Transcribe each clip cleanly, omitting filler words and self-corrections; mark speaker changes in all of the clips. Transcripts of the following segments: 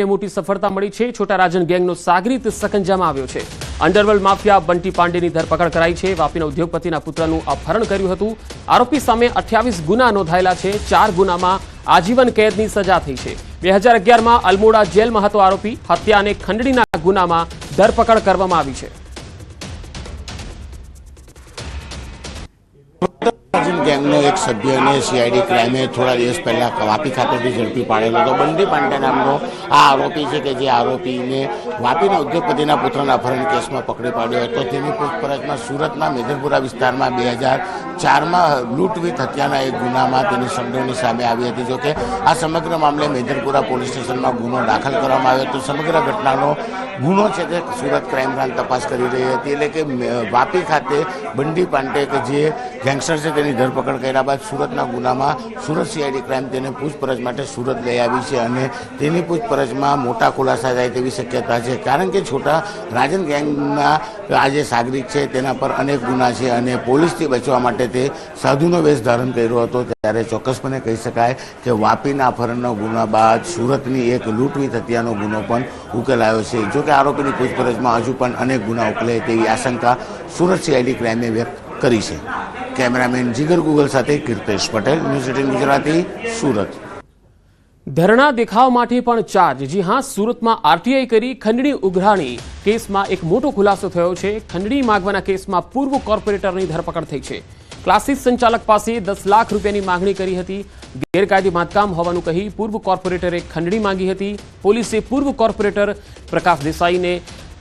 Speaker 1: ક્રાઇમને મોટી સફળતા મળી છે। છોટા રાજન ગેંગનો સાગરીત સકંજામાં આવ્યો છે। અંડરવર્લ્ડ માફિયા બંટી પાંડેની ધરપકડ કરાઈ છે। વાપીના ઉદ્યોગપતિના પુત્રનું અપહરણ કર્યું હતું। આરોપી સામે 28 ગુના નોંધાયેલા છે। 4 ગુનામાં આજીવન કેદની સજા થઈ છે। 2011માં અલમોડા જેલમાં હતો આરોપી। હત્યા અને ખંડણીના ગુનામાં ધરપકડ કરવામાં આવી છે।
Speaker 2: ગેંગનો એક સભ્યને સીઆઈડી ક્રાઇમે થોડા દિવસ પહેલા વાપી ખાતેથી ઝડપી પાડેલો હતો। બંટી પાંડે નામનો આ આરોપી છે કે જે આરોપીને વાપીના ઉદ્યોગપતિના પુત્રના અપહરણ કેસમાં પકડી પાડ્યો હતો। તેની પૂછપરછમાં સુરતના મેદરપુરા વિસ્તારમાં 2004માં લૂંટવીટ હત્યાના એક ગુનામાં તેની સંડોવણી સામે આવી હતી। જોકે આ સમગ્ર મામલે મેદરપુરા પોલીસ સ્ટેશનમાં ગુનો દાખલ કરવામાં આવ્યો હતો। સમગ્ર ઘટનાનો ગુનો છે તે સુરત ક્રાઇમ બ્રાન્ચ તપાસ કરી રહી હતી। એટલે કે વાપી ખાતે બંટી પાંડે કે જે ગેંગસ્ટર છે તેની ધરપકડ કર્યા બાદ સુરતના ગુનામાં સુરત સીઆઈડી ક્રાઇમ તેને પૂછપરછ માટે સુરત લઈ આવી છે અને તેની પૂછપરછમાં મોટા ખુલાસા થાય તેવી શક્યતા છે। કારણ કે છોટા રાજન ગેંગના આ જે સાગરીત છે તેના પર અનેક ગુના છે અને પોલીસથી બચવા માટે તે સાધુનો વેશ ધારણ કર્યો હતો। ત્યારે ચોક્કસપણે કહી શકાય કે વાપીના અપહરણના ગુના બાદ સુરતની એક લૂંટવીટ હત્યાનો ગુનો પણ ઉકેલાયો છે। જોકે આરોપીની પૂછપરછમાં હજુ પણ અનેક ગુના ઉકેલે તેવી આશંકા સુરત સીઆઈડી ક્રાઇમે વ્યક્ત કરી છે। કેમેરામેન જીગર ગુગલ સાથે કીર્તેશ પટેલ, ન્યૂઝ 18 ગુજરાતી, સુરત।
Speaker 1: ધરણા દેખાવ માટે પણ ચાર્જ। જી હા, સુરતમાં આરટીઆઈ કરી ખંડણી ઉઘરાણી કેસમાં એક મોટો ખુલાસો થયો છે। ખંડણી માગવાના કેસમાં પૂર્વ કોર્પોરેટરની ધરપકડ થઈ છે। ક્લાસીસ સંચાલક પાસે 10 લાખ રૂપિયાની માંગણી કરી હતી। ગેરકાયદે બાંધકામ હોવાનું કહી પૂર્વ કોર્પોરેટરે ખંડણી માંગી હતી। પોલીસે પૂર્વ કોર્પોરેટર પ્રકાશ દેસાઈને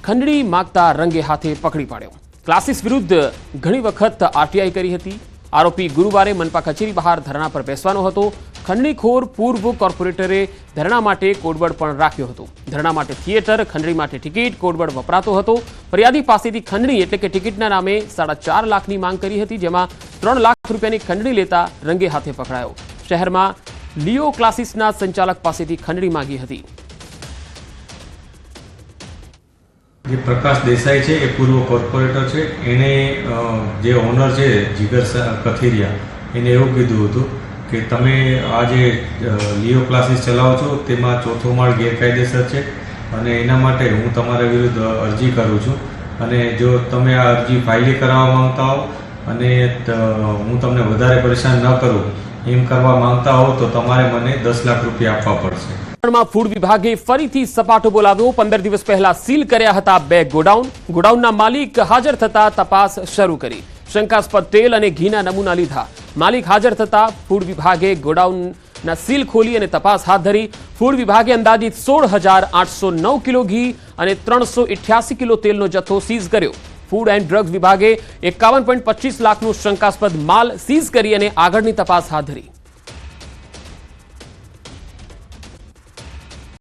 Speaker 1: ખંડણી માંગતા રંગે હાથે પકડી પાડ્યો। ક્લાસીસ વિરુદ્ધ ઘણી વખત આરટીઆઈ કરી હતી। આરોપી ગુરુવારે મનપા કચેરી બહાર ધરણા પર બેસવાનો હતો। ખંડણીખોર પૂર્વ કોર્પોરેટરે ધરણા માટે કોડવર્ડ પણ રાખ્યો હતો। ધરણા માટે થિયેટર, ખંડણી માટે ટિકિટ, કોડવર્ડ વપરાતો હતો। ફરિયાદી પાસેથી ખંડણી એટલે કે ટિકિટના નામે 4.5 લાખની માંગ કરી હતી, જેમાં 3 લાખ રૂપિયાની ખંડણી લેતા રંગે હાથે પકડાયો। શહેરમાં લિયો ક્લાસીસના સંચાલક પાસેથી ખંડણી માંગી હતી।
Speaker 3: જે પ્રકાશ દેસાઈ છે એ પૂર્વ કોર્પોરેટર છે। એને જે ઓનર છે જીગર કથિરિયા એને એવું કીધું હતું કે તમે આ જે લિયો ક્લાસીસ ચલાવો છો તેમાં 4થો માળ ગેરકાયદેસર છે અને એના માટે હું તમારા વિરુદ્ધ અરજી કરું છું અને જો તમે આ અરજી ફાઇલ કરાવવા માંગતા હો અને હું તમને વધારે પરેશાન ન કરું એમ કરવા માંગતા હો તો તમારે મને 10 લાખ રૂપિયા આપવા પડશે।
Speaker 1: ફૂડ વિભાગે ફરીથી સપાટો બોલાવ્યો। 15 દિવસ પહેલા સીલ કર્યા હતા 2 ગોડાઉન। ગોડાઉનના માલિક હાજર થતા તપાસ શરૂ કરી। શંકાસ્પદ તેલ અને ઘીના નમૂના લીધા। માલિક હાજર થતા ફૂડ વિભાગે ગોડાઉનના સીલ ખોલી અને તપાસ હાથ ધરી। ફૂડ વિભાગે અંદાજિત 16,809 કિલો ઘી અને 388 કિલો તેલનો જથ્થો સીઝ કર્યો। ફૂડ એન્ડ ડ્રગ્સ વિભાગે 51.25 લાખનો શંકાસ્પદ માલ સીઝ કરી અને આગળની તપાસ હાથ ધરી।